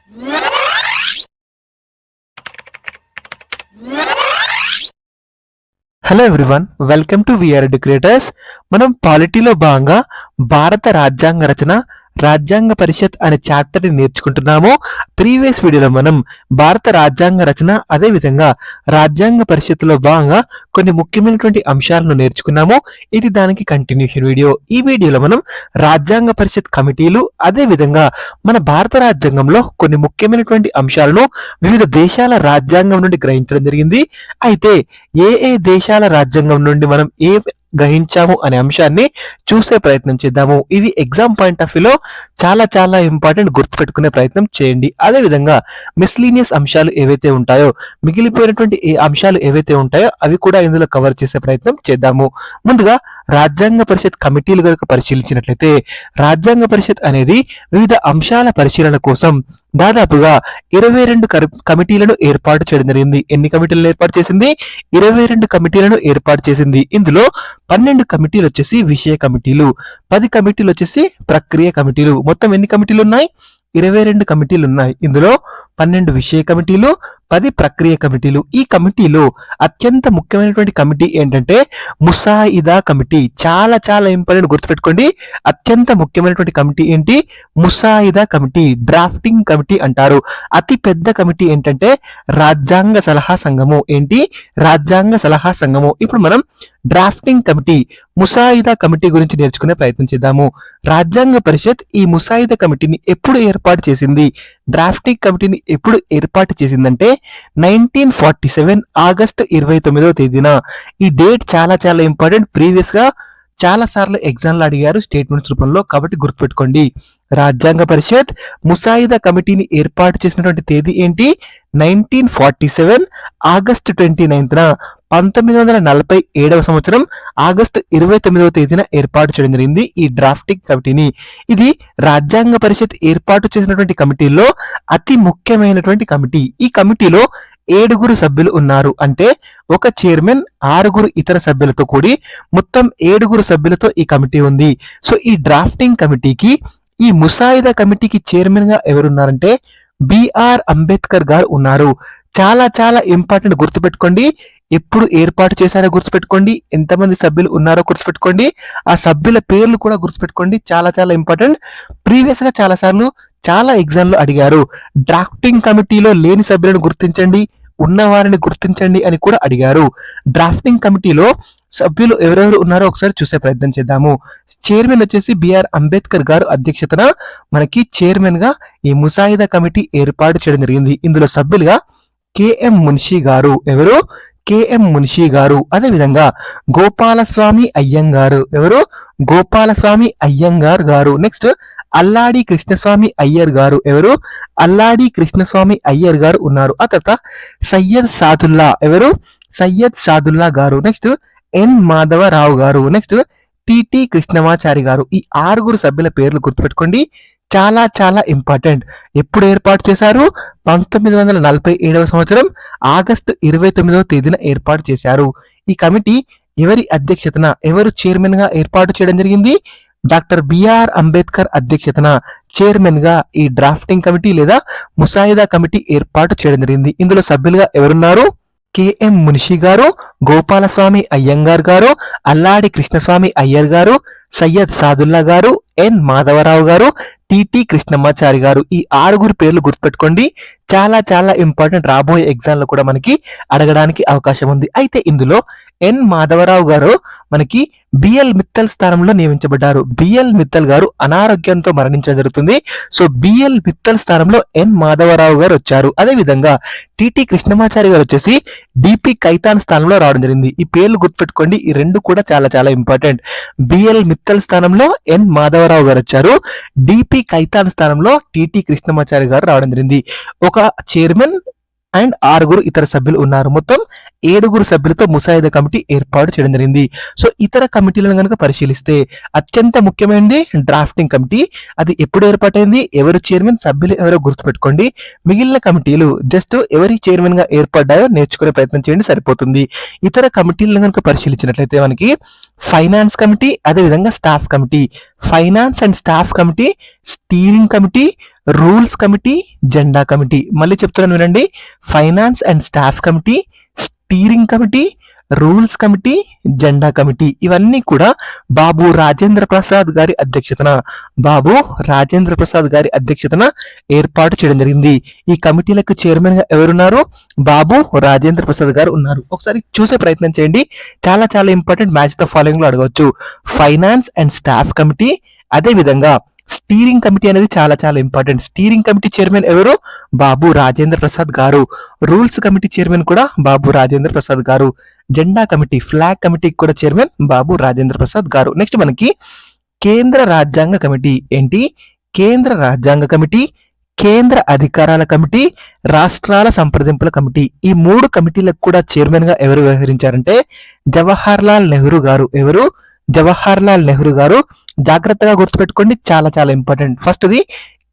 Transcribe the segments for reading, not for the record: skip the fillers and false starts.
Hello everyone, welcome to VR educators. మనం పాలిటీలో భాగంగా భారత రాజ్యాంగ రచన, రాజ్యాంగ పరిషత్ అనే చాప్టర్ని నేర్చుకుంటున్నాము. ప్రీవియస్ వీడియోలో మనం భారత రాజ్యాంగ రచన అదేవిధంగా రాజ్యాంగ పరిషత్తులో భాగంగా కొన్ని ముఖ్యమైనటువంటి అంశాలను నేర్చుకున్నాము. ఇది దానికి కంటిన్యూషన్ వీడియో. ఈ వీడియోలో మనం రాజ్యాంగ పరిషత్ కమిటీలు అదేవిధంగా మన భారత రాజ్యాంగంలో కొన్ని ముఖ్యమైనటువంటి అంశాలను వివిధ దేశాల రాజ్యాంగం నుండి గ్రహించడం జరిగింది. అయితే ఏ దేశాల రాజ్యాంగం నుండి మనం గ్రహించాము అనే అంశాన్ని చూసే ప్రయత్నం చేద్దాము. ఇవి ఎగ్జామ్ పాయింట్ ఆఫ్ వ్యూలో చాలా చాలా ఇంపార్టెంట్, గుర్తుపెట్టుకునే ప్రయత్నం చేయండి. అదేవిధంగా మిస్లీనియస్ అంశాలు ఏవైతే ఉంటాయో, మిగిలిపోయినటువంటి అంశాలు ఏవైతే ఉంటాయో అవి కూడా ఇందులో కవర్ చేసే ప్రయత్నం చేద్దాము. ముందుగా రాజ్యాంగ పరిషత్ కమిటీలు కనుక పరిశీలించినట్లయితే, రాజ్యాంగ పరిషత్ అనేది వివిధ అంశాల పరిశీలన కోసం దాదాపుగా 22 కమిటీలను ఏర్పాటు చేయడం జరిగింది. ఎన్ని కమిటీలను ఏర్పాటు చేసింది? 22 కమిటీలను ఏర్పాటు చేసింది. ఇందులో 12 కమిటీలు వచ్చేసి విషయ కమిటీలు, 10 కమిటీలు వచ్చేసి ప్రక్రియ కమిటీలు. మొత్తం ఎన్ని కమిటీలు ఉన్నాయి? 22 కమిటీలు ఉన్నాయి. ఇందులో 12 విషయ కమిటీలు, 10 ప్రక్రియ కమిటీలు. ఈ కమిటీలో అత్యంత ముఖ్యమైనటువంటి కమిటీ ఏంటంటే ముసాయిదా కమిటీ. చాలా చాలా ఇంపార్టెంట్, గుర్తుపెట్టుకోండి. అత్యంత ముఖ్యమైనటువంటి కమిటీ ఏంటి? ముసాయిదా కమిటీ, డ్రాఫ్టింగ్ కమిటీ అంటారు. అతి పెద్ద కమిటీ ఏంటంటే రాజ్యాంగ సలహా సంఘము. ఏంటి? రాజ్యాంగ సలహా సంఘము. ఇప్పుడు మనం డ్రాఫ్టింగ్ కమిటీ, ముసాయిదా కమిటీ గురించి నేర్చుకునే ప్రయత్నం చేద్దాము. రాజ్యాంగ పరిషత్ ఈ ముసాయిదా కమిటీని ఎప్పుడు ఏర్పాటు చేసింది? డ్రాఫ్టింగ్ కమిటీని ఎప్పుడు ఏర్పాటు చేసిందంటే 1947 ఆగస్టు 29వ తేదీన. ఈ డేట్ చాలా చాలా ఇంపార్టెంట్. ప్రీవియస్ గా చాలా సార్లు ఎగ్జామ్లు అడిగారు స్టేట్మెంట్స్ రూపంలో, కాబట్టి గుర్తుపెట్టుకోండి. రాజ్యాంగ పరిషత్ ముసాయిదా కమిటీని ఏర్పాటు చేసినటువంటి తేదీ ఏంటి? 1947 ఆగస్టు 29న 1947వ సంవత్సరం ఆగస్టు 29వ తేదీన ఏర్పాటు చేయడం జరిగింది ఈ డ్రాఫ్టింగ్ కమిటీని. ఇది రాజ్యాంగ పరిషత్ ఏర్పాటు చేసినటువంటి కమిటీల్లో అతి ముఖ్యమైనటువంటి కమిటీ. ఈ కమిటీలో 7 సభ్యులు ఉన్నారు. అంటే ఒక చైర్మన్, 6 ఇతర సభ్యులతో కూడి మొత్తం 7 సభ్యులతో ఈ కమిటీ ఉంది. సో ఈ డ్రాఫ్టింగ్ కమిటీకి, ఈ ముసాయిదా కమిటీకి చైర్మన్ గా ఎవరున్నారంటే బిఆర్ అంబేద్కర్ గారు ఉన్నారు. చాలా చాలా ఇంపార్టెంట్, గుర్తుపెట్టుకోండి. ఎప్పుడు ఏర్పాటు చేశారో గుర్తుపెట్టుకోండి, ఎంతమంది సభ్యులు ఉన్నారో గుర్తుపెట్టుకోండి, ఆ సభ్యుల పేర్లు కూడా గుర్తుపెట్టుకోండి. చాలా చాలా ఇంపార్టెంట్. ప్రీవియస్ గా చాలా సార్లు చాలా ఎగ్జామ్లు అడిగారు. డ్రాఫ్టింగ్ కమిటీలో లేని సభ్యులను గుర్తించండి, ఉన్నవారిని గుర్తించండి అని కూడా అడిగారు. డ్రాఫ్టింగ్ కమిటీలో సభ్యులు ఎవరెవరు ఉన్నారో ఒకసారి చూసే ప్రయత్నం చేద్దాము. చైర్మన్ వచ్చేసి బిఆర్ అంబేద్కర్ గారు అధ్యక్షతన మనకి చైర్మన్ గా ఈ ముసాయిదా కమిటీ ఏర్పాటు చేయడం జరిగింది. ఇందులో సభ్యులుగా కేఎం మున్షి గారు. ఎవరు? కేఎం మున్షి గారు. అదేవిధంగా గోపాలస్వామి అయ్యంగారు. ఎవరు? గోపాలస్వామి అయ్యంగార్ గారు. నెక్స్ట్ అల్లాడి కృష్ణస్వామి అయ్యర్ గారు. ఎవరు? అల్లాడి కృష్ణస్వామి అయ్యర్ గారు ఉన్నారు. ఆ తర్వాత సయ్యద్ సాదుల్లా. ఎవరు? సయ్యద్ సాదుల్లా గారు. నెక్స్ట్ ఎన్ మాధవరావు గారు. నెక్స్ట్ టిటి కృష్ణమాచారి గారు. ఈ 6 సభ్యుల పేర్లు గుర్తుపెట్టుకోండి. చాలా చాలా ఇంపార్టెంట్. ఎప్పుడు ఏర్పాటు చేశారు? 1947వ సంవత్సరం ఆగస్టు 29వ తేదీన ఏర్పాటు చేశారు. ఈ కమిటీ ఎవరి అధ్యక్షతన, ఎవరు చైర్మన్ గా ఏర్పాటు చేయడం జరిగింది? డాక్టర్ బిఆర్ అంబేద్కర్ అధ్యక్షతన చైర్మన్ గా ఈ డ్రాఫ్టింగ్ కమిటీ లేదా ముసాయిదా కమిటీ ఏర్పాటు చేయడం జరిగింది. ఇందులో సభ్యులుగా ఎవరున్నారు? కేఎం మున్షి గారు, గోపాలస్వామి అయ్యంగార్ గారు, అల్లాడి కృష్ణస్వామి అయ్యర్ గారు, సయ్యద్ సాదుల్లా గారు, ఎన్ మాధవరావు గారు, టిటి కృష్ణమాచారి గారు. ఈ 6 పేర్లు గుర్తుపెట్టుకోండి. చాలా చాలా ఇంపార్టెంట్. రాబోయే ఎగ్జామ్ లో కూడా మనకి అడగడానికి అవకాశం ఉంది. అయితే ఇందులో ఎన్ మాధవరావు గారు మనకి బిఎల్ మిత్తల్ స్థానంలో నియమించబడ్డారు. బిఎల్ మిత్తల్ గారు అనారోగ్యంతో మరణించడం జరుగుతుంది. సో బిఎల్ మిత్తల్ స్థానంలో ఎన్ మాధవరావు గారు వచ్చారు. అదే విధంగా టిటి కృష్ణమాచారి గారు వచ్చేసి డిపి కైతాన్ స్థానంలో రావడం జరిగింది. ఈ పేర్లు గుర్తుపెట్టుకోండి. ఈ 2 కూడా చాలా చాలా ఇంపార్టెంట్. బిఎల్ మిత్తల్ స్థానంలో ఎన్ మాధవరావు గారు వచ్చారు. డిపి కైతాన్ స్థానంలో టిటి కృష్ణమాచారి గారు రావడం జరిగింది. ఒక చైర్మన్ అండ్ 6 ఇతర సభ్యులు ఉన్నారు. మొత్తం 7 సభ్యులతో ముసాయిదా కమిటీ ఏర్పాటు చేయడం జరిగింది. సో ఇతర కమిటీలను కనుక పరిశీలిస్తే అత్యంత ముఖ్యమైనది డ్రాఫ్టింగ్ కమిటీ. అది ఎప్పుడు ఏర్పాటైంది, ఎవరు చైర్మన్, సభ్యులు ఎవరో గుర్తుపెట్టుకోండి. మిగిలిన కమిటీలు జస్ట్ ఎవరి చైర్మన్ గా ఏర్పడ్డాయో నేర్చుకునే ప్రయత్నం చేయండి, సరిపోతుంది. ఇతర కమిటీలను కనుక పరిశీలించినట్లయితే మనకి ఫైనాన్స్ కమిటీ, అదేవిధంగా staff committee. Finance and staff committee, steering committee, rules committee, జెండా కమిటీ. మళ్ళీ చెప్తున్నాను వినండి. Finance and staff committee, steering committee, rules committee, జెండా కమిటీ. ఇవన్నీ కూడా బాబు రాజేంద్ర ప్రసాద్ గారి అధ్యక్షతన ఏర్పాటు చేయడం జరిగింది. ఈ కమిటీలకు చైర్మన్ గా ఎవరున్నారు? బాబు రాజేంద్ర ప్రసాద్ గారు ఉన్నారు. ఒకసారి చూసే ప్రయత్నం చేయండి. చాలా చాలా ఇంపార్టెంట్, మ్యాచ్ ద ఫాలోయింగ్ లో అడగవచ్చు. ఫైనాన్స్ అండ్ స్టాఫ్ కమిటీ, అదే విధంగా స్టీరింగ్ కమిటీ అనేది చాలా చాలా ఇంపార్టెంట్. స్టీరింగ్ కమిటీ చైర్మన్ ఎవరు? బాబు రాజేంద్ర ప్రసాద్ గారు. రూల్స్ కమిటీ చైర్మన్ కూడా బాబు రాజేంద్ర ప్రసాద్ గారు. జెండా కమిటీ, ఫ్లాగ్ కమిటీకి కూడా చైర్మన్ బాబు రాజేంద్ర ప్రసాద్ గారు. నెక్స్ట్ మనకి కేంద్ర రాజ్యాంగ కమిటీ. ఏంటి? కేంద్ర రాజ్యాంగ కమిటీ, కేంద్ర అధికారాల కమిటీ, రాష్ట్రాల సంప్రదింపుల కమిటీ. ఈ మూడు కమిటీలకు కూడా చైర్మన్ గా ఎవరు వ్యవహరించారంటే జవహర్ లాల్ నెహ్రూ గారు. ఎవరు? జవహర్ లాల్ నెహ్రూ గారు. జాగ్రత్తగా గుర్తుపెట్టుకోండి, చాలా చాలా ఇంపార్టెంట్. ఫస్ట్ది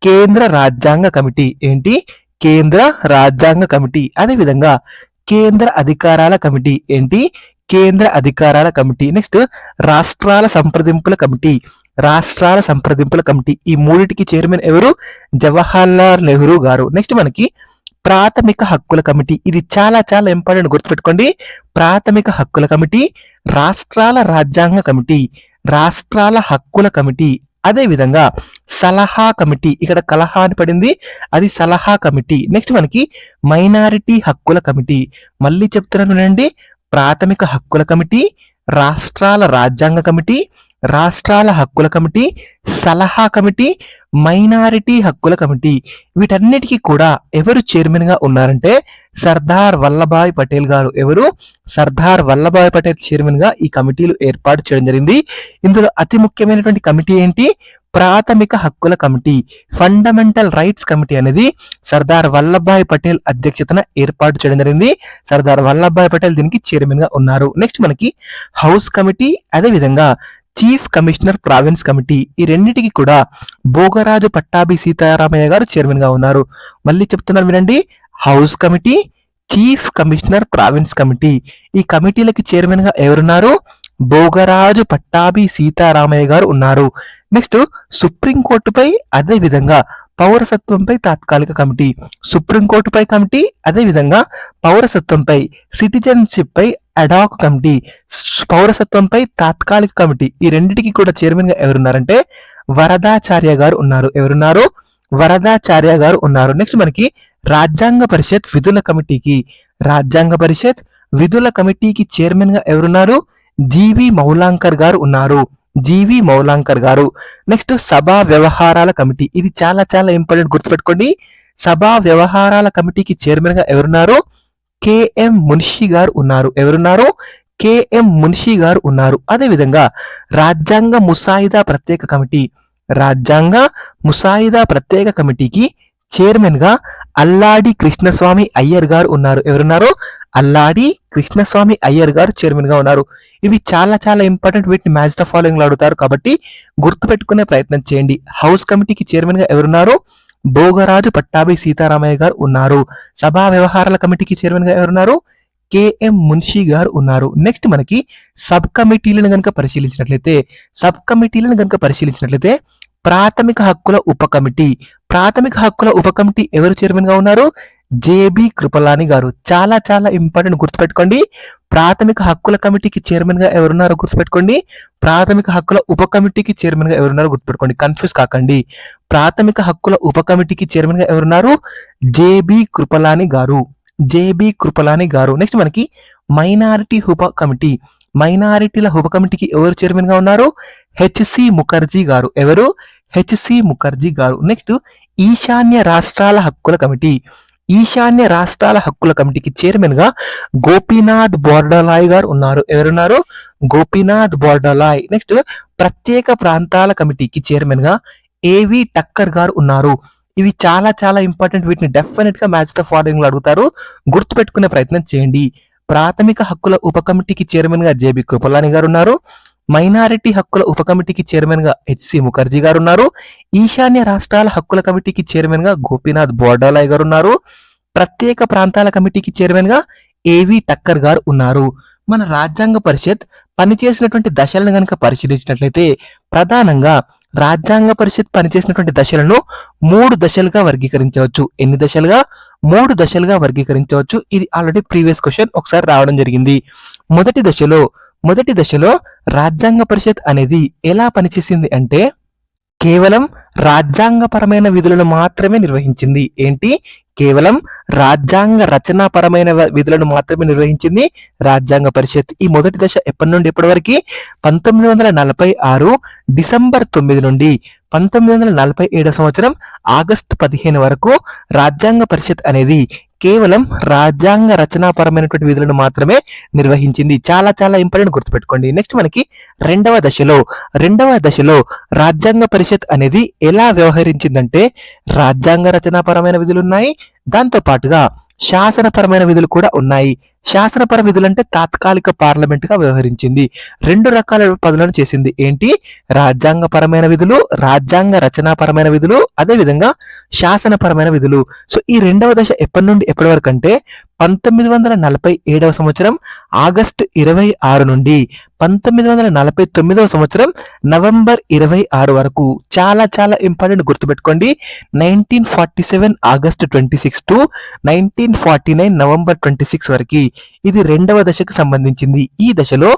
కేంద్ర రాజ్యాంగ కమిటీ. ఏంటి? కేంద్ర రాజ్యాంగ కమిటీ. అదే విధంగా కేంద్ర అధికారాల కమిటీ. ఏంటి? కేంద్ర అధికారాల కమిటీ. నెక్స్ట్ రాష్ట్రాల సంప్రదింపుల కమిటీ. రాష్ట్రాల సంప్రదింపుల కమిటీ. ఈ మూడిటికి చైర్మన్ ఎవరు? జవహర్ లాల్ నెహ్రూ గారు. నెక్స్ట్ మనకి ప్రాథమిక హక్కుల కమిటీ. ఇది చాలా చాలా ఇంపార్టెంట్, గుర్తుపెట్టుకోండి. ప్రాథమిక హక్కుల కమిటీ, రాష్ట్రాల రాజ్యాంగ కమిటీ, రాష్ట్రాల హక్కుల కమిటీ, అదే విధంగా సలహా కమిటీ. ఇక్కడ కలహా అని పడింది, అది సలహా కమిటీ. నెక్స్ట్ మనకి మైనారిటీ హక్కుల కమిటీ. మళ్ళీ చెప్తున్నాను వినండి. ప్రాథమిక హక్కుల కమిటీ, రాష్ట్రాల రాజ్యాంగ కమిటీ, రాష్ట్రాల హక్కుల కమిటీ, సలహా కమిటీ, మైనారిటీ హక్కుల కమిటీ. వీటన్నిటికీ కూడా ఎవరు చైర్మన్ గా ఉన్నారంటే సర్దార్ వల్లభాయ్ పటేల్ గారు. ఎవరు? సర్దార్ వల్లభాయ్ పటేల్ చైర్మన్ గా ఈ కమిటీలు ఏర్పాటు చేయడం జరిగింది. ఇందులో అతి ముఖ్యమైనటువంటి కమిటీ ఏంటి? ప్రాథమిక హక్కుల కమిటీ, ఫండమెంటల్ రైట్స్ కమిటీ అనేది సర్దార్ వల్లభాయ్ పటేల్ అధ్యక్షతన ఏర్పాటు చేయడం జరిగింది. సర్దార్ వల్లభాయ్ పటేల్ దీనికి చైర్మన్ గా ఉన్నారు. నెక్స్ట్ మనకి హౌస్ కమిటీ, అదే విధంగా చీఫ్ కమిషనర్ ప్రావిన్స్ కమిటీ. ఈ రెండింటికి కూడా భోగరాజు పట్టాభి సీతారామయ్య గారు చైర్మన్ గా ఉన్నారు. మళ్ళీ చెప్తున్నాను వినండి. House committee, chief commissioner province committee. ఈ కమిటీలకి చైర్మన్ గా ఎవరున్నారు? భోగరాజు పట్టాభి సీతారామయ్య గారు ఉన్నారు. నెక్స్ట్ సుప్రీంకోర్టుపై, అదే విధంగా పౌరసత్వంపై తాత్కాలిక కమిటీ. సుప్రీంకోర్టుపై కమిటీ, అదే విధంగా పౌరసత్వంపై, సిటిజన్షిప్ పై అడాక్ కమిటీ, పౌరసత్వంపై తాత్కాలిక కమిటీ. ఈ రెండింటికి కూడా చైర్మన్ గా ఎవరున్నారంటే వరదాచార్య గారు ఉన్నారు. ఎవరున్నారు? వరదాచార్య గారు ఉన్నారు. నెక్స్ట్ మనకి రాజ్యాంగ పరిషత్ విధుల కమిటీకి, రాజ్యాంగ పరిషత్ విధుల కమిటీకి చైర్మన్ గా ఎవరున్నారు? జీవి మౌలాంకర్ గారు ఉన్నారు. జీవి మౌలాంకర్ గారు. నెక్స్ట్ సభా వ్యవహారాల కమిటీ. ఇది చాలా చాలా ఇంపార్టెంట్, గుర్తుపెట్టుకోండి. సభా వ్యవహారాల కమిటీకి చైర్మన్ గా ఎవరున్నారు? కేఎం మున్షి గారు ఉన్నారు. ఎవరున్నారు? కేఎం మున్షి గారు ఉన్నారు. అదే విధంగా రాజ్యాంగ ముసాయిదా ప్రత్యేక కమిటీ, రాజ్యాంగ ముసాయిదా ప్రత్యేక కమిటీకి చైర్మన్ గా అల్లాడి కృష్ణస్వామి అయ్యర్ గారు ఉన్నారు. ఎవరున్నారు? అల్లాడి కృష్ణస్వామి అయ్యర్ గారు చైర్మన్ గా ఉన్నారు. ఇవి చాలా చాలా ఇంపార్టెంట్, వీటిని మ్యాచ్ ద ఫాలోయింగ్ లో అడుగుతారు కాబట్టి గుర్తుపెట్టుకునే ప్రయత్నం చేయండి. హౌస్ కమిటీకి చైర్మన్ గా ఎవరున్నారు? భోగరాజు పట్టాభి సీతారామయ్య గారు ఉన్నారు. సభా వ్యవహారాల కమిటీకి చైర్మన్ గా ఎవరున్నారు? కేఎం మున్షి గారు ఉన్నారు. నెక్స్ట్ మనకి సబ్ కమిటీలను గనుక పరిశీలించినట్లయితే ప్రాథమిక హక్కుల ఉప కమిటీ. ప్రాథమిక హక్కుల ఉప కమిటీ ఎవరు చైర్మన్ గా ఉన్నారు? జేబి కృపలాని గారు. చాలా చాలా ఇంపార్టెంట్, గుర్తుపెట్టుకోండి. ప్రాథమిక హక్కుల కమిటీకి చైర్మన్ గా ఎవరున్నారో గుర్తుపెట్టుకోండి. ప్రాథమిక హక్కుల ఉప కమిటీకి చైర్మన్ గా ఎవరున్నారో గుర్తుపెట్టుకోండి, కన్ఫ్యూజ్ కాకండి. ప్రాథమిక హక్కుల ఉప కమిటీకి చైర్మన్ గా ఎవరున్నారు? జేబి కృపలాని గారు. జేబి కృపలాని గారు. నెక్స్ట్ మనకి మైనారిటీ ఉప కమిటీ. మైనారిటీల ఉప కమిటీకి ఎవరు చైర్మన్ గా ఉన్నారు? హెచ్సి ముఖర్జీ గారు. ఎవరు? హెచ్సి ముఖర్జీ గారు. నెక్స్ట్ ఈశాన్య రాష్ట్రాల హక్కుల కమిటీ. ఈశాన్య రాష్ట్రాల హక్కుల కమిటీకి చైర్మన్ గా గోపీనాథ్ బోర్డలాయ్ గారు ఉన్నారు. ఎవరున్నారు? గోపీనాథ్ బోర్డలాయ్. నెక్స్ట్ ప్రత్యేక ప్రాంతాల కమిటీకి చైర్మన్ గా ఏవి టక్కర్ గారు ఉన్నారు. ఇవి చాలా చాలా ఇంపార్టెంట్, వీటిని డెఫినెట్ గా మ్యాచ్ ద ఫాలోయింగ్ లో అడుగుతారు, గుర్తుపెట్టుకునే ప్రయత్నం చేయండి. ప్రాథమిక హక్కుల ఉప కమిటీకి చైర్మన్ గా జేబి కృపలాని గారు ఉన్నారు. మైనారిటీ హక్కుల ఉప కమిటీకి చైర్మన్ గా హెచ్సి ముఖర్జీ గారు ఉన్నారు. ఈశాన్య రాష్ట్రాల హక్కుల కమిటీకి చైర్మన్ గా గోపీనాథ్ బోర్డలాయ్ గారు ఉన్నారు. ప్రత్యేక ప్రాంతాల కమిటీకి చైర్మన్ గా ఏవి టక్కర్ గారు ఉన్నారు. మన రాజ్యాంగ పరిషత్ పనిచేసినటువంటి దశలను గనక పరిశీలించినట్లయితే ప్రధానంగా రాజ్యాంగ పరిషత్ పనిచేసినటువంటి దశలను 3 దశలుగా వర్గీకరించవచ్చు. ఎన్ని దశలుగా? 3 దశలుగా వర్గీకరించవచ్చు. ఇది ఆల్రెడీ ప్రీవియస్ క్వశ్చన్ ఒకసారి రావడం జరిగింది. మొదటి దశలో రాజ్యాంగ పరిషత్ అనేది ఎలా పనిచేసింది అంటే కేవలం రాజ్యాంగపరమైన విధులను మాత్రమే నిర్వహించింది. ఏంటి? కేవలం రాజ్యాంగ రచనాపరమైన విధులను మాత్రమే నిర్వహించింది రాజ్యాంగ పరిషత్. ఈ మొదటి దశ ఎప్పటి నుండి ఎప్పటి వరకు? 1946 డిసెంబర్ 9 నుండి 1947 సంవత్సరం ఆగస్టు 15 వరకు రాజ్యాంగ పరిషత్ అనేది కేవలం రాజ్యాంగ రచనాపరమైనటువంటి విధులను మాత్రమే నిర్వహించింది. చాలా చాలా ఇంపార్టెంట్, గుర్తుపెట్టుకోండి. నెక్స్ట్ మనకి రెండవ దశలో రాజ్యాంగ పరిషత్ అనేది ఎలా వ్యవహరించిందంటే రాజ్యాంగ రచనాపరమైన విధులు ఉన్నాయి, దాంతో పాటుగా శాసనపరమైన విధులు కూడా ఉన్నాయి. శాసనపర విధులు అంటే తాత్కాలిక పార్లమెంట్ గా వ్యవహరించింది. 2 రకాల పనులను చేసింది. ఏంటి? రాజ్యాంగపరమైన విధులు, రాజ్యాంగ రచనాపరమైన విధులు, అదే విధంగా శాసనపరమైన విధులు. సో ఈ రెండవ దశ ఎప్పటి నుండి ఎప్పటి వరకు అంటే 1947 సంవత్సరం ఆగస్టు 26 నుండి 1949 సంవత్సరం నవంబర్ 26 వరకు. చాలా చాలా ఇంపార్టెంట్, గుర్తుపెట్టుకోండి. 1947 ఆగస్టు 26 టు 1949 నవంబర్ 26 వరకు ఇది రెండవ దశకు సంబంధించింది. ఈ దశలో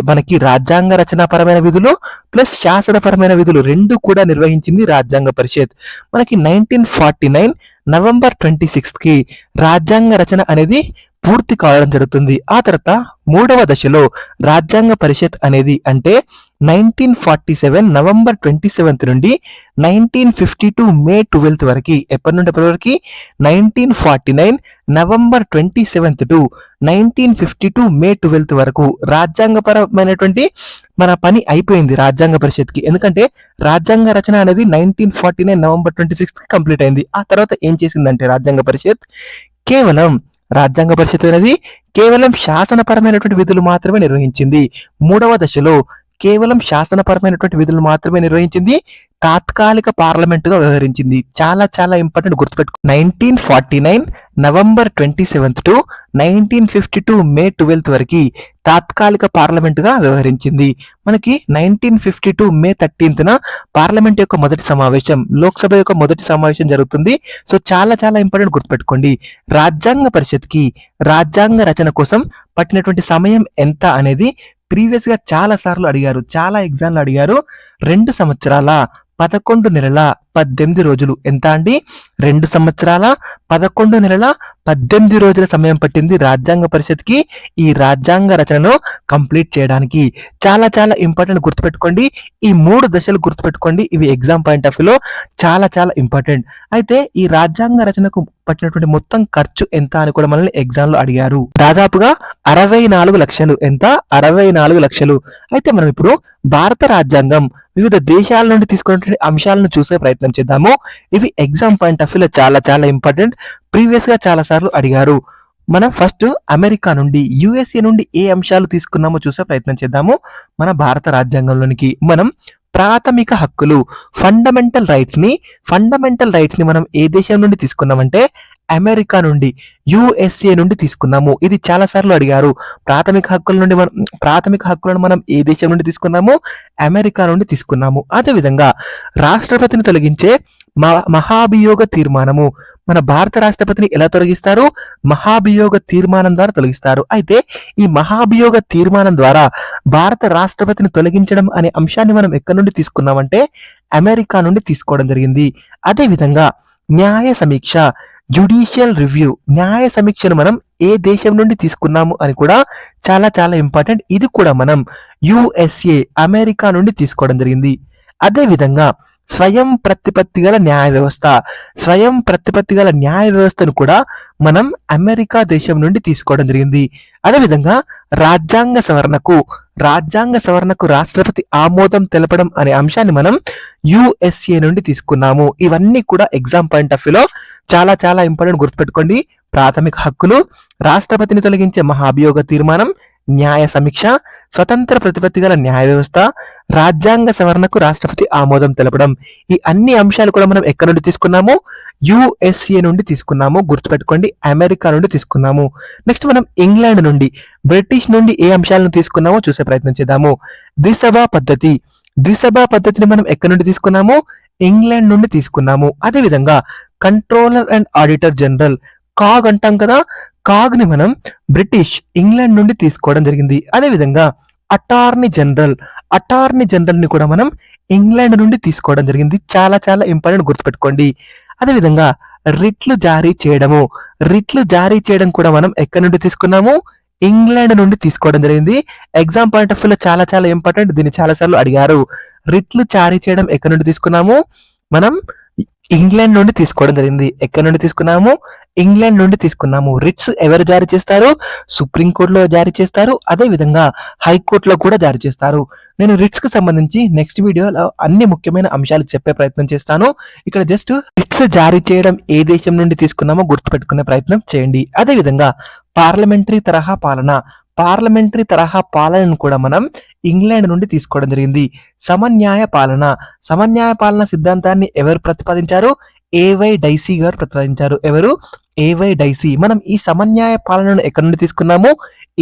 మనకి రాజ్యాంగ రచనాపరమైన విధులు ప్లస్ శాసనపరమైన విధులు 2 కూడా నిర్వహించింది రాజ్యాంగ పరిషత్. మనకి 1949 నవంబర్ 26 కి రాజ్యాంగ రచన అనేది పూర్తి కావడం జరుగుతుంది. ఆ తర్వాత మూడవ దశలో రాజ్యాంగ పరిషత్ అనేది అంటే 1947 నవంబర్ 27 నుండి 1952 మే 12 వరకు. ఎప్పటి నుండి ఎప్పటి వరకు? 1949 నవంబర్ 27 టు 1952 మే 12 వరకు రాజ్యాంగపరమైనటువంటి మన పని అయిపోయింది రాజ్యాంగ పరిషత్కి. ఎందుకంటే రాజ్యాంగ రచన అనేది 1949 నవంబర్ 26 కి కంప్లీట్ అయింది. ఆ తర్వాత ఏం చేసిందంటే రాజ్యాంగ పరిషత్ అనేది కేవలం శాసనపరమైనటువంటి విధులు మాత్రమే నిర్వహించింది. మూడవ దశలో కేవలం శాసనపరమైనటువంటి విధులు మాత్రమే నిర్వహించింది, తాత్కాలిక పార్లమెంట్ గా వ్యవహరించింది. చాలా చాలా ఇంపార్టెంట్, గుర్తుపెట్టుకో. 1949 నవంబర్ 27 టు 1952 మే 12 వరకు తాత్కాలిక పార్లమెంట్ గా వ్యవహరించింది. మనకి 1952 మే 13న పార్లమెంట్ యొక్క మొదటి సమావేశం, లోక్సభ యొక్క మొదటి సమావేశం జరుగుతుంది. సో చాలా చాలా ఇంపార్టెంట్, గుర్తుపెట్టుకోండి. రాజ్యాంగ పరిషత్ కి రాజ్యాంగ రచన కోసం పట్టినటువంటి సమయం ఎంత అనేది ప్రీవియస్ గా చాలా సార్లు అడిగారు, చాలా ఎగ్జామ్లు అడిగారు. 2 సంవత్సరాల 11 నెలల 18 రోజులు. ఎంత అండి? 2 సంవత్సరాల 11 నెలల 18 రోజుల సమయం పట్టింది రాజ్యాంగ పరిషత్ కి ఈ రాజ్యాంగ రచనను కంప్లీట్ చేయడానికి. చాలా చాలా ఇంపార్టెంట్, గుర్తుపెట్టుకోండి. ఈ 3 దశలు గుర్తుపెట్టుకోండి, ఇవి ఎగ్జామ్ పాయింట్ ఆఫ్ వ్యూలో చాలా చాలా ఇంపార్టెంట్. అయితే ఈ రాజ్యాంగ రచనకు పట్టినటువంటి మొత్తం ఖర్చు ఎంత అని కూడా మనల్ని ఎగ్జామ్ లో అడిగారు. దాదాపుగా 64 లక్షలు. ఎంత? 64 లక్షలు. అయితే మనం ఇప్పుడు భారత రాజ్యాంగం వివిధ దేశాల నుండి తీసుకున్నటువంటి అంశాలను చూసే ప్రయత్నం చేద్దాము. ఇవి ఎగ్జామ్ పాయింట్ ఆఫ్ వ్యూలో చాలా చాలా ఇంపార్టెంట్, ప్రీవియస్ గా చాలా సార్లు అడిగారు. మనం ఫస్ట్ అమెరికా నుండి, యుఎస్ఏ నుండి ఏ అంశాలు తీసుకున్నామో చూసే ప్రయత్నం చేద్దాము. మన భారత రాజ్యాంగంలోనికి మనం ప్రాథమిక హక్కులు, ఫండమెంటల్ రైట్స్ ని మనం ఏ దేశం నుండి తీసుకున్నామంటే అమెరికా నుండి, యుఎస్ఏ నుండి తీసుకున్నాము. ఇది చాలా సార్లు అడిగారు. ప్రాథమిక హక్కులను మనం ఏ దేశం నుండి తీసుకున్నాము? అమెరికా నుండి తీసుకున్నాము. అదేవిధంగా రాష్ట్రపతిని తొలగించే మహాభియోగ తీర్మానము, మన భారత రాష్ట్రపతిని ఎలా తొలగిస్తారు? మహాభియోగ తీర్మానం ద్వారా తొలగిస్తారు. అయితే ఈ మహాభియోగ తీర్మానం ద్వారా భారత రాష్ట్రపతిని తొలగించడం అనే అంశాన్ని మనం ఎక్కడి నుండి తీసుకున్నామంటే అమెరికా నుండి తీసుకోవడం జరిగింది. అదేవిధంగా న్యాయ సమీక్ష, జ్యుడిషియల్ రివ్యూ, న్యాయ సమీక్షను మనం ఏ దేశం నుండి తీసుకున్నాము అని కూడా చాలా చాలా ఇంపార్టెంట్. ఇది కూడా మనం యుఎస్ఏ, అమెరికా నుండి తీసుకోవడం జరిగింది. అదేవిధంగా స్వయం ప్రతిపత్తి గల న్యాయ వ్యవస్థను కూడా మనం అమెరికా దేశం నుండి తీసుకోవడం జరిగింది. అదేవిధంగా రాజ్యాంగ సవరణకు రాష్ట్రపతి ఆమోదం తెలపడం అనే అంశాన్ని మనం యుఎస్ఏ నుండి తీసుకున్నాము. ఇవన్నీ కూడా ఎగ్జామ్ పాయింట్ ఆఫ్ వ్యూలో చాలా చాలా ఇంపార్టెంట్, గుర్తుపెట్టుకోండి. ప్రాథమిక హక్కులు, రాష్ట్రపతిని తొలగించే మహాభియోగ తీర్మానం, న్యాయ సమీక్ష, స్వతంత్ర ప్రతిపత్తి గల న్యాయ వ్యవస్థ, రాజ్యాంగ సవరణకు రాష్ట్రపతి ఆమోదం తెలపడం. ఈ అన్ని అంశాలు కూడా మనం ఎక్కడి నుండి తీసుకున్నాము? యుఎస్ఏ నుండి తీసుకున్నాము. గుర్తుపెట్టుకోండి, అమెరికా నుండి తీసుకున్నాము. నెక్స్ట్ మనం ఇంగ్లాండ్ నుండి, బ్రిటిష్ నుండి ఏ అంశాలను తీసుకున్నామో చూసే ప్రయత్నం చేద్దాము. ద్విసభా పద్ధతి. ద్విసభా పద్ధతిని మనం ఎక్కడి నుండి తీసుకున్నాము? ఇంగ్లాండ్ నుండి తీసుకున్నాము. అదేవిధంగా controller and auditor general, CAG అంటాం కదా, కాగ్ ని మనం బ్రిటిష్, ఇంగ్లాండ్ నుండి తీసుకోవడం జరిగింది. అదేవిధంగా అటార్నీ జనరల్, అటార్నీ జనరల్ ని కూడా మనం ఇంగ్లాండ్ నుండి తీసుకోవడం జరిగింది. చాలా చాలా ఇంపార్టెంట్, గుర్తుపెట్టుకోండి. అదేవిధంగా రిట్లు జారీ చేయడము, రిట్లు జారీ చేయడం కూడా మనం ఎక్కడి నుండి తీసుకున్నాము? ఇంగ్లాండ్ నుండి తీసుకోవడం జరిగింది. ఎగ్జామ్ పాయింట్ ఆఫ్ వ్యూలో చాలా చాలా ఇంపార్టెంట్, దీన్ని చాలా సార్లు అడిగారు. రిట్లు జారీ చేయడం ఎక్కడి నుండి తీసుకున్నాము? మనం ఇంగ్లాండ్ నుండి తీసుకోవడం జరిగింది. ఎక్కడి నుండి తీసుకున్నాము? ఇంగ్లాండ్ నుండి తీసుకున్నాము. రిట్స్ ఎవరు జారీ చేస్తారు? సుప్రీం కోర్టులో జారీ చేస్తారు. అదే విధంగా హైకోర్టులో కూడా జారీ చేస్తారు. నేను రిట్స్ కి సంబంధించి నెక్స్ట్ వీడియోలో అన్ని ముఖ్యమైన అంశాలు చెప్పే ప్రయత్నం చేస్తాను. ఇక్కడ జస్ట్ రిట్స్ జారీ చేయడం ఏ దేశం నుండి తీసుకున్నామో గుర్తుపెట్టుకునే ప్రయత్నం చేయండి. అదే విధంగా పార్లమెంటరీ తరహా పాలన, పార్లమెంటరీ తరహా పాలనను కూడా మనం ఇంగ్లాండ్ నుండి తీసుకోవడం జరిగింది. సమన్యాయ పాలన, సమన్యాయ పాలన సిద్ధాంతాన్ని ఎవరు ప్రతిపాదించారు? ఏవై డైసీ గారు ప్రతిపాదించారు. ఎవరు? ఏవై డైసీ. మనం ఈ సమన్యాయ పాలనను ఎక్కడి నుండి తీసుకున్నాము?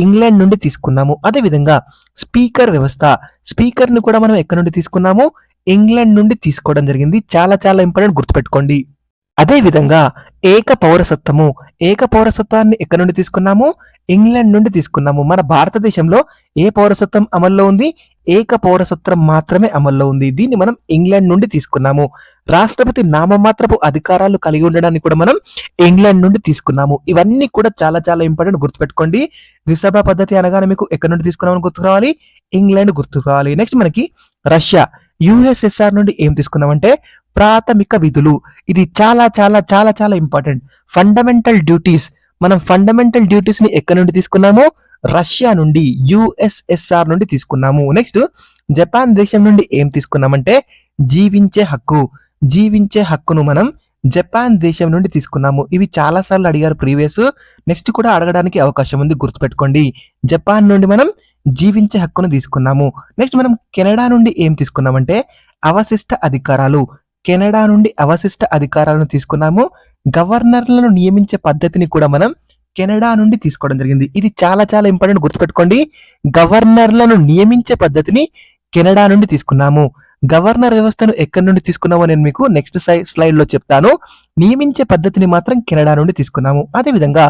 ఇంగ్లాండ్ నుండి తీసుకున్నాము. అదే విధంగా స్పీకర్ వ్యవస్థ, స్పీకర్ ని కూడా మనం ఎక్కడి నుండి తీసుకున్నాము? ఇంగ్లాండ్ నుండి తీసుకోవడం జరిగింది. చాలా చాలా ఇంపార్టెంట్, గుర్తుపెట్టుకోండి. అదే విధంగా ఏక పౌరసత్వము, ఏక పౌరసత్వాన్ని ఎక్కడి నుండి తీసుకున్నాము? ఇంగ్లాండ్ నుండి తీసుకున్నాము. మన భారతదేశంలో ఏ పౌరసత్వం అమల్లో ఉంది? ఏక పౌరసత్వం మాత్రమే అమల్లో ఉంది. దీన్ని మనం ఇంగ్లాండ్ నుండి తీసుకున్నాము. రాష్ట్రపతి నామమాత్రపు అధికారాలు కలిగి ఉండడాన్ని కూడా మనం ఇంగ్లాండ్ నుండి తీసుకున్నాము. ఇవన్నీ కూడా చాలా చాలా ఇంపార్టెంట్, గుర్తుపెట్టుకోండి. ద్విసభా పద్ధతి అనగానే మీకు ఎక్కడి నుండి తీసుకున్నామని గుర్తుకు రావాలి? ఇంగ్లాండ్ గుర్తుకు రావాలి. నెక్స్ట్ మనకి రష్యా, యుఎస్ఎస్ఆర్ నుండి ఏం తీసుకున్నామంటే ప్రాథమిక విధులు. ఇది చాలా చాలా చాలా చాలా ఇంపార్టెంట్. ఫండమెంటల్ డ్యూటీస్, మనం ఫండమెంటల్ డ్యూటీస్ ని ఎక్కడి నుండి తీసుకున్నాము? రష్యా నుండి, యుఎస్ఎస్ఆర్ నుండి తీసుకున్నాము. నెక్స్ట్ జపాన్ దేశం నుండి ఏం తీసుకున్నామంటే జీవించే హక్కు, జీవించే హక్కును మనం జపాన్ దేశం నుండి తీసుకున్నాము. ఇవి చాలా సార్లు అడిగారు ప్రీవియస్, నెక్స్ట్ కూడా అడగడానికి అవకాశం ఉంది, గుర్తుపెట్టుకోండి. జపాన్ నుండి మనం జీవించే హక్కును తీసుకున్నాము. నెక్స్ట్ మనం కెనడా నుండి ఏం తీసుకున్నామంటే అవశిష్ట అధికారాలు, కెనడా నుండి అవశిష్ట అధికారాలను తీసుకున్నాము. గవర్నర్లను నియమించే పద్ధతిని కూడా మనం కెనడా నుండి తీసుకోవడం జరిగింది. ఇది చాలా చాలా ఇంపార్టెంట్, గుర్తుపెట్టుకోండి. గవర్నర్లను నియమించే పద్ధతిని కెనడా నుండి తీసుకున్నాము. గవర్నర్ వ్యవస్థను ఎక్కడి నుండి తీసుకున్నామో నేను మీకు నెక్స్ట్ స్లైడ్ లో చెప్తాను. నియమించే పద్ధతిని మాత్రం కెనడా నుండి తీసుకున్నాము. అదేవిధంగా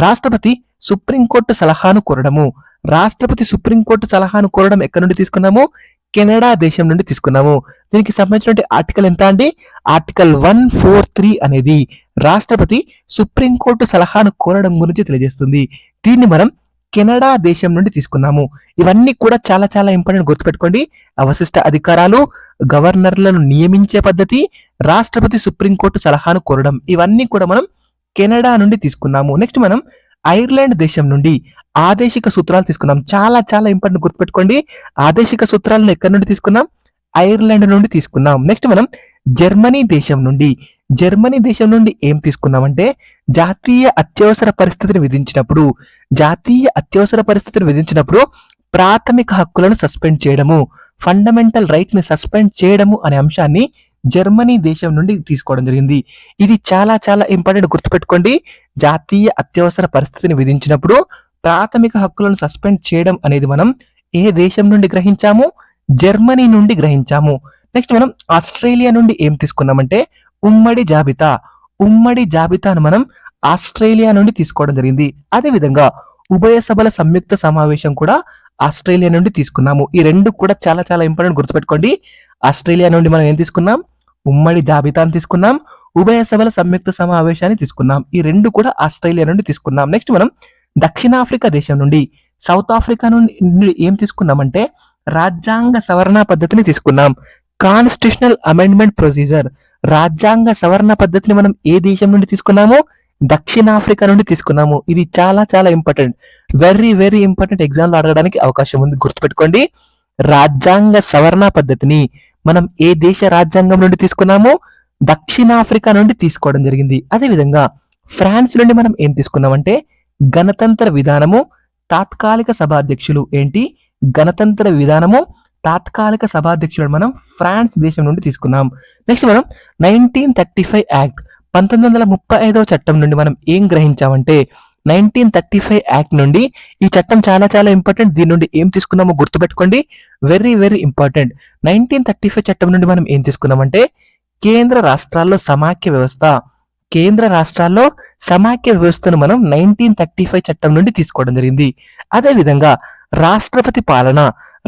రాష్ట్రపతి సుప్రీంకోర్టు సలహాను కోరడము, రాష్ట్రపతి సుప్రీంకోర్టు సలహాను కోరడం ఎక్కడి నుండి తీసుకున్నాము? కెనడా దేశం నుండి తీసుకున్నాము. దీనికి సంబంధించిన ఆర్టికల్ ఎంత అండి? ఆర్టికల్ 143 అనేది రాష్ట్రపతి సుప్రీంకోర్టు సలహాను కోరడం గురించి తెలియజేస్తుంది. దీన్ని మనం కెనడా దేశం నుండి తీసుకున్నాము. ఇవన్నీ కూడా చాలా చాలా ఇంపార్టెంట్, గుర్తుపెట్టుకోండి. అవశిష్ట అధికారాలు, గవర్నర్లను నియమించే పద్ధతి, రాష్ట్రపతి సుప్రీంకోర్టు సలహాను కోరడం, ఇవన్నీ కూడా మనం కెనడా నుండి తీసుకున్నాము. నెక్స్ట్ మనం ఐర్లాండ్ దేశం నుండి ఆదేశిక సూత్రాలు తీసుకున్నాం. చాలా చాలా ఇంపార్టెంట్, గుర్తుపెట్టుకోండి. ఆదేశిక సూత్రాలను ఎక్కడి నుండి తీసుకున్నాం? ఐర్లాండ్ నుండి తీసుకున్నాం. నెక్స్ట్ మనం జర్మనీ దేశం నుండి, జర్మనీ దేశం నుండి ఏం తీసుకున్నామంటే జాతీయ అత్యవసర పరిస్థితిని విధించినప్పుడు, జాతీయ అత్యవసర పరిస్థితిని విధించినప్పుడు ప్రాథమిక హక్కులను సస్పెండ్ చేయడము, ఫండమెంటల్ రైట్స్ ని సస్పెండ్ చేయడము అనే అంశాన్ని జర్మనీ దేశం నుండి తీసుకోవడం జరిగింది. ఇది చాలా చాలా ఇంపార్టెంట్, గుర్తుపెట్టుకోండి. జాతీయ అత్యవసర పరిస్థితిని విధించినప్పుడు ప్రాథమిక హక్కులను సస్పెండ్ చేయడం అనేది మనం ఏ దేశం నుండి గ్రహించాము? జర్మనీ నుండి గ్రహించాము. నెక్స్ట్ మనం ఆస్ట్రేలియా నుండి ఏం తీసుకున్నామంటే ఉమ్మడి జాబితా, ఉమ్మడి జాబితాను మనం ఆస్ట్రేలియా నుండి తీసుకోవడం జరిగింది. అదేవిధంగా ఉభయ సభల సంయుక్త సమావేశం కూడా ఆస్ట్రేలియా నుండి తీసుకున్నాము. ఈ రెండు కూడా చాలా చాలా ఇంపార్టెంట్, గుర్తుపెట్టుకోండి. ఆస్ట్రేలియా నుండి మనం ఏం తీసుకున్నాం? ఉమ్మడి జాబితాను తీసుకున్నాం. ఉభయ సభల సంయుక్త సమావేశాన్ని తీసుకున్నాం. ఈ రెండు కూడా ఆస్ట్రేలియా నుండి తీసుకున్నాం. నెక్స్ట్ మనం దక్షిణాఫ్రికా దేశం నుండి, సౌత్ ఆఫ్రికా నుండి ఏం తీసుకున్నామంటే రాజ్యాంగ సవరణ పద్ధతిని తీసుకున్నాం. కాన్స్టిట్యూషనల్ అమెండ్మెంట్ ప్రొసీజర్, రాజ్యాంగ సవరణ పద్ధతిని మనం ఏ దేశం నుండి తీసుకున్నాము? దక్షిణాఫ్రికా నుండి తీసుకున్నాము. ఇది చాలా చాలా important, very very important, exam లో అడగడానికి అవకాశం ఉంది, గుర్తుపెట్టుకోండి. రాజ్యాంగ సవరణ పద్ధతిని మనం ఏ దేశ రాజ్యాంగం నుండి తీసుకున్నాము? దక్షిణాఫ్రికా నుండి తీసుకోవడం జరిగింది. అదేవిధంగా ఫ్రాన్స్ నుండి మనం ఏం తీసుకున్నామంటే గణతంత్ర విధానము, తాత్కాలిక సభాధ్యక్షులు ఏంటి? గణతంత్ర విధానము తాత్కాలిక సభాధ్యక్షులను మనం ఫ్రాన్స్ దేశం నుండి తీసుకున్నాం. నెక్స్ట్ మనం 1935 యాక్ట్ 1935వ చట్టం నుండి మనం ఏం గ్రహించామంటే 1935 యాక్ట్ నుండి ఈ చట్టం చాలా చాలా ఇంపార్టెంట్. దీని నుండి ఏం తీసుకున్నామో గుర్తుపెట్టుకోండి, వెరీ వెరీ ఇంపార్టెంట్. 1935 చట్టం నుండి మనం ఏం తీసుకున్నామంటే కేంద్ర రాష్ట్రాల్లో సమాఖ్య వ్యవస్థ, కేంద్ర రాష్ట్రాల్లో సమాఖ్య వ్యవస్థను మనం 1935 చట్టం నుండి తీసుకోవడం జరిగింది. అదేవిధంగా రాష్ట్రపతి పాలన,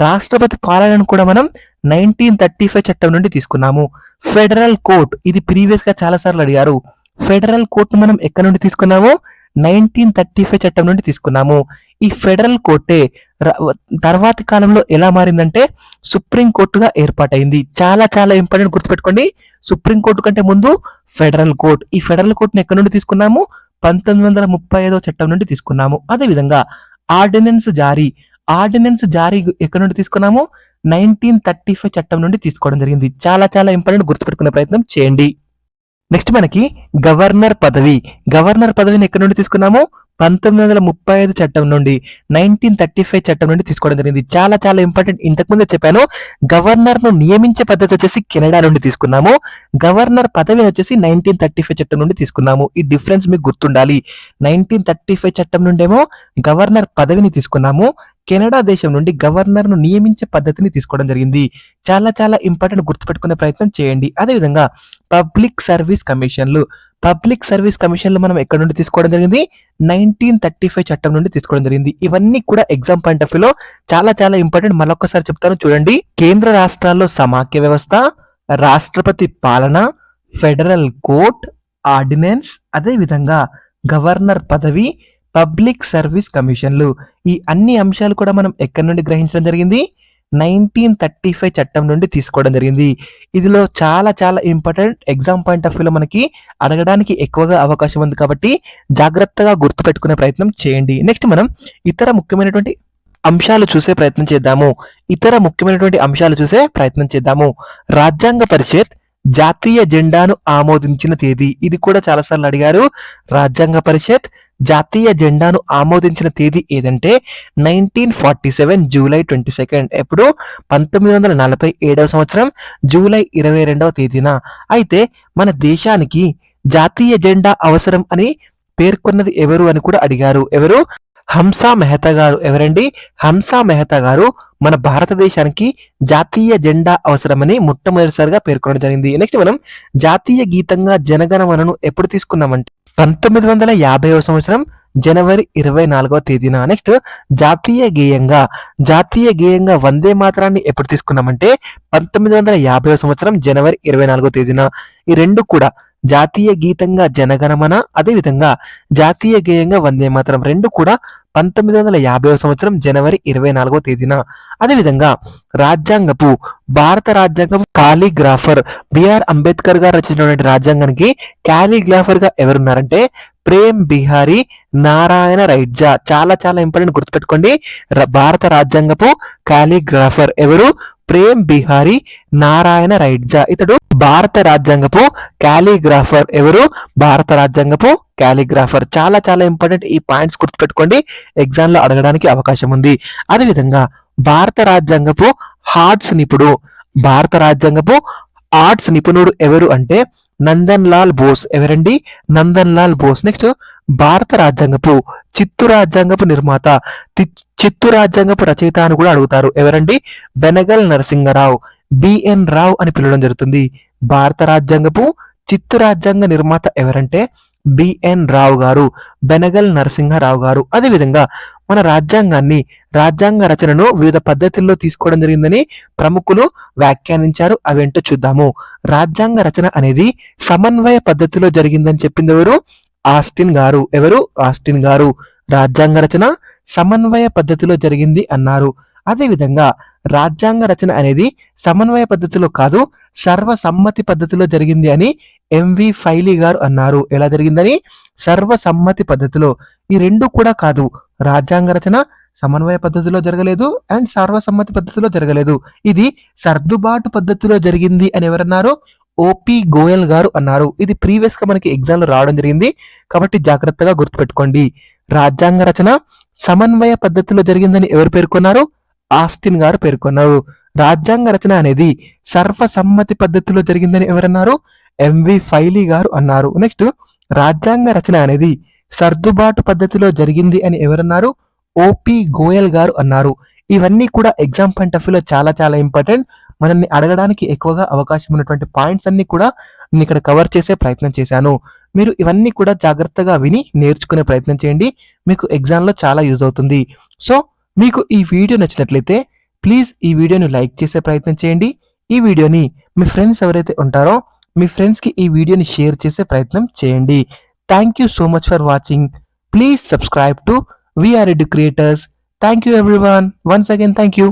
రాష్ట్రపతి పాలనను కూడా మనం 1935 చట్టం నుండి తీసుకున్నాము. ఫెడరల్ కోర్ట్, ఇది ప్రీవియస్ గా చాలా సార్లు అడిగారు. ఫెడరల్ కోర్ట్ మనం ఎక్కడి నుండి తీసుకున్నాము? 1935 చట్టం నుండి తీసుకున్నాము. ఈ ఫెడరల్ కోర్టే తర్వాతి కాలంలో ఎలా మారిందంటే సుప్రీం కోర్టుగా ఏర్పాటైంది. చాలా చాలా ఇంపార్టెంట్, గుర్తుపెట్టుకోండి. సుప్రీం కోర్టు కంటే ముందు ఫెడరల్ కోర్ట్. ఈ ఫెడరల్ కోర్టును ఎక్కడి నుండి తీసుకున్నాము? 1935వ చట్టం నుండి తీసుకున్నాము. అదేవిధంగా ఆర్డినెన్స్ జారీ, ఆర్డినెన్స్ జారీ ఎక్కడి నుండి తీసుకున్నాము? 1935 చట్టం నుండి తీసుకోవడం జరిగింది. చాలా చాలా ఇంపార్టెంట్, గుర్తుపెట్టుకునే ప్రయత్నం చేయండి. నెక్స్ట్ మనకి గవర్నర్ పదవి, గవర్నర్ పదవిని ఎక్కడి నుండి తీసుకున్నాము? 1935 చట్టం నుండి, 1935 చట్టం నుండి తీసుకోవడం జరిగింది. చాలా చాలా ఇంపార్టెంట్. ఇంతకుముందే చెప్పాను, గవర్నర్ ను నియమించే పద్ధతి వచ్చేసి కెనడా నుండి తీసుకున్నాము. గవర్నర్ పదవిని వచ్చేసి 1935 చట్టం నుండి తీసుకున్నాము. ఈ డిఫరెన్స్ మీకు గుర్తుండాలి. 1935 చట్టం నుండేమో గవర్నర్ పదవిని తీసుకున్నాము, కెనడా దేశం నుండి గవర్నర్ ను నియమించే పద్ధతిని తీసుకోవడం జరిగింది. చాలా చాలా ఇంపార్టెంట్, గుర్తుపెట్టుకునే ప్రయత్నం చేయండి. అదేవిధంగా పబ్లిక్ సర్వీస్ కమిషన్లు, పబ్లిక్ సర్వీస్ కమిషన్లు మనం ఎక్కడ నుండి తీసుకోవడం జరిగింది? 1935 చట్టం నుండి తీసుకోవడం జరిగింది. ఇవన్నీ కూడా ఎగ్జామ్ పాయింట్ ఆఫ్ వ్యూలో చాలా చాలా ఇంపార్టెంట్. మరొకసారి చెప్తాను చూడండి. కేంద్ర రాష్ట్రాల్లో సమాఖ్య వ్యవస్థ, రాష్ట్రపతి పాలన, ఫెడరల్ కోర్ట్, ఆర్డినెన్స్, అదేవిధంగా గవర్నర్ పదవి, పబ్లిక్ సర్వీస్ కమిషన్లు. ఈ అన్ని అంశాలు కూడా మనం ఎక్కడి నుండి గ్రహించడం జరిగింది? 1935 చట్టం నుండి తీసుకోవడం జరిగింది. ఇదిలో చాలా చాలా ఇంపార్టెంట్, ఎగ్జామ్ పాయింట్ ఆఫ్ వ్యూలో మనకి అడగడానికి ఎక్కువగా అవకాశం ఉంది కాబట్టి జాగ్రత్తగా గుర్తుపెట్టుకునే ప్రయత్నం చేయండి. నెక్స్ట్ మనం ఇతర ముఖ్యమైనటువంటి అంశాలు చూసే ప్రయత్నం చేద్దాము. ఇతర ముఖ్యమైనటువంటి అంశాలు చూసే ప్రయత్నం చేద్దాము. రాజ్యాంగ పరిషత్ జాతీయ జెండాను ఆమోదించిన తేదీ, ఇది కూడా చాలాసార్లు అడిగారు. రాజ్యాంగ పరిషత్ జాతీయ జెండాను ఆమోదించిన తేదీ ఏదంటే 1947 జూలై 22. ఎప్పుడు? 1947వ సంవత్సరం జూలై 22వ తేదీన. అయితే మన దేశానికి జాతీయ జెండా అవసరం అని పేర్కొన్నది ఎవరు అని కూడా అడిగారు. ఎవరు? హంసా మెహతా గారు. ఎవరండి? హంసా మెహతా గారు మన భారతదేశానికి జాతీయ జెండా అవసరమని మొట్టమొదటిసారిగా పేర్కొనడం జరిగింది. నెక్స్ట్ మనం జాతీయ గీతంగా జనగణమనను ఎప్పుడు తీసుకున్నామంటే 1950వ సంవత్సరం జనవరి 24వ తేదీన. నెక్స్ట్ జాతీయ గేయంగా వందే మాతరాన్ని ఎప్పుడు తీసుకున్నామంటే 1950వ సంవత్సరం జనవరి 24వ తేదీన. ఈ రెండు కూడా జాతీయ గీతంగా జనగణమన, అదేవిధంగా జాతీయ గేయంగా వందే మాతరం రెండు కూడా 1950వ సంవత్సరం జనవరి 24వ తేదీన. అదేవిధంగా భారత రాజ్యాంగపు కాలిగ్రాఫర్ బిఆర్ అంబేద్కర్ గారు రచించినటువంటి రాజ్యాంగానికి కాలిగ్రాఫర్ గా ఎవరున్నారంటే ప్రేమ్ బిహారీ నారాయణ రైట్జా. చాలా చాలా ఇంపార్టెంట్, గుర్తుపెట్టుకోండి. భారత రాజ్యాంగపు కాలిగ్రాఫర్ ఎవరు? ప్రేమ్ బిహారీ నారాయణ రైట్జా. ఇతడు భారత రాజ్యాంగపు కాలిగ్రాఫర్. ఎవరు? భారత రాజ్యాంగపు కాలిగ్రాఫర్. చాలా చాలా ఇంపార్టెంట్, ఈ పాయింట్స్ గుర్తుపెట్టుకోండి, ఎగ్జామ్ లో అడగడానికి అవకాశం ఉంది. అదేవిధంగా భారత రాజ్యాంగపు ఆర్ట్స్ నిపుణుడు, భారత రాజ్యాంగపు ఆర్ట్స్ నిపుణుడు ఎవరు అంటే నందన్ లాల్ బోస్. ఎవరండి? నందన్ లాల్ బోస్. నెక్స్ట్ భారత రాజ్యాంగపు చిత్తు రాజ్యాంగపు నిర్మాత, చిత్తు రాజ్యాంగపు రచయిత అని కూడా అడుగుతారు. ఎవరండి? బెనగల్ నరసింహరావు, బిఎన్ రావు అని పిలవడం జరుగుతుంది. భారత రాజ్యాంగపు చిత్తు రాజ్యాంగ నిర్మాత ఎవరంటే బిఎన్ రావు గారు, బెనగల్ నరసింహరావు గారు. అదేవిధంగా మన రాజ్యాంగ రచనను వివిధ పద్ధతుల్లో తీసుకోవడం జరిగిందని ప్రముఖులు వ్యాఖ్యానించారు. అవేంటో చూద్దాము. రాజ్యాంగ రచన అనేది సమన్వయ పద్ధతిలో జరిగిందని చెప్పింది ఎవరు? ఆస్టిన్ గారు. ఎవరు? ఆస్టిన్ గారు. రాజ్యాంగ రచన సమన్వయ పద్ధతిలో జరిగింది అన్నారు. అదేవిధంగా రాజ్యాంగ రచన అనేది సమన్వయ పద్ధతిలో కాదు, సర్వసమ్మతి పద్ధతిలో జరిగింది అని ఎంవి ఫైలీ గారు అన్నారు. ఎలా జరిగిందని? సర్వసమ్మతి పద్ధతిలో. ఈ రెండు కూడా కాదు, రాజ్యాంగ రచన సమన్వయ పద్ధతిలో జరగలేదు అండ్ సర్వసమ్మతి పద్ధతిలో జరగలేదు, ఇది సర్దుబాటు పద్ధతిలో జరిగింది అని ఎవరన్నారు? ఓపి గోయల్ గారు అన్నారు. ఇది ప్రీవియస్ గా మనకి ఎగ్జామ్ లో రావడం జరిగింది కాబట్టి జాగ్రత్తగా గుర్తుపెట్టుకోండి. రాజ్యాంగ రచన సమన్వయ పద్ధతిలో జరిగిందని ఎవరు పేర్కొన్నారు? ఆస్టిన్ గారు పేర్కొన్నారు. రాజ్యాంగ రచన అనేది సర్వసమ్మతి పద్ధతిలో జరిగిందని ఎవరన్నారు? ఎంవి ఫైలీ గారు అన్నారు. నెక్స్ట్, రాజ్యాంగ రచన అనేది సర్దుబాటు పద్ధతిలో జరిగింది అని ఎవరన్నారు? ఓపి గోయల్ గారు అన్నారు. ఇవన్నీ కూడా ఎగ్జామ్ పాయింట్ ఆఫ్ వ్యూలో చాలా చాలా ఇంపార్టెంట్. మనల్ని అడగడానికి ఎక్కువగా అవకాశం ఉన్నటువంటి పాయింట్స్ అన్ని కూడా నేను ఇక్కడ కవర్ చేసే ప్రయత్నం చేశాను. మీరు ఇవన్నీ కూడా జాగ్రత్తగా విని నేర్చుకునే ప్రయత్నం చేయండి. మీకు ఎగ్జామ్లో చాలా యూజ్ అవుతుంది. సో మీకు ఈ వీడియో నచ్చినట్లయితే ప్లీజ్ ఈ వీడియోని లైక్ చేసే ప్రయత్నం చేయండి. ఈ వీడియోని మీ ఫ్రెండ్స్ ఎవరైతే ఉంటారో మీ ఫ్రెండ్స్కి ఈ వీడియోని షేర్ చేసే ప్రయత్నం చేయండి. Thank you so much for watching. Please subscribe to VR educreators. Thank you everyone. Once again, thank you.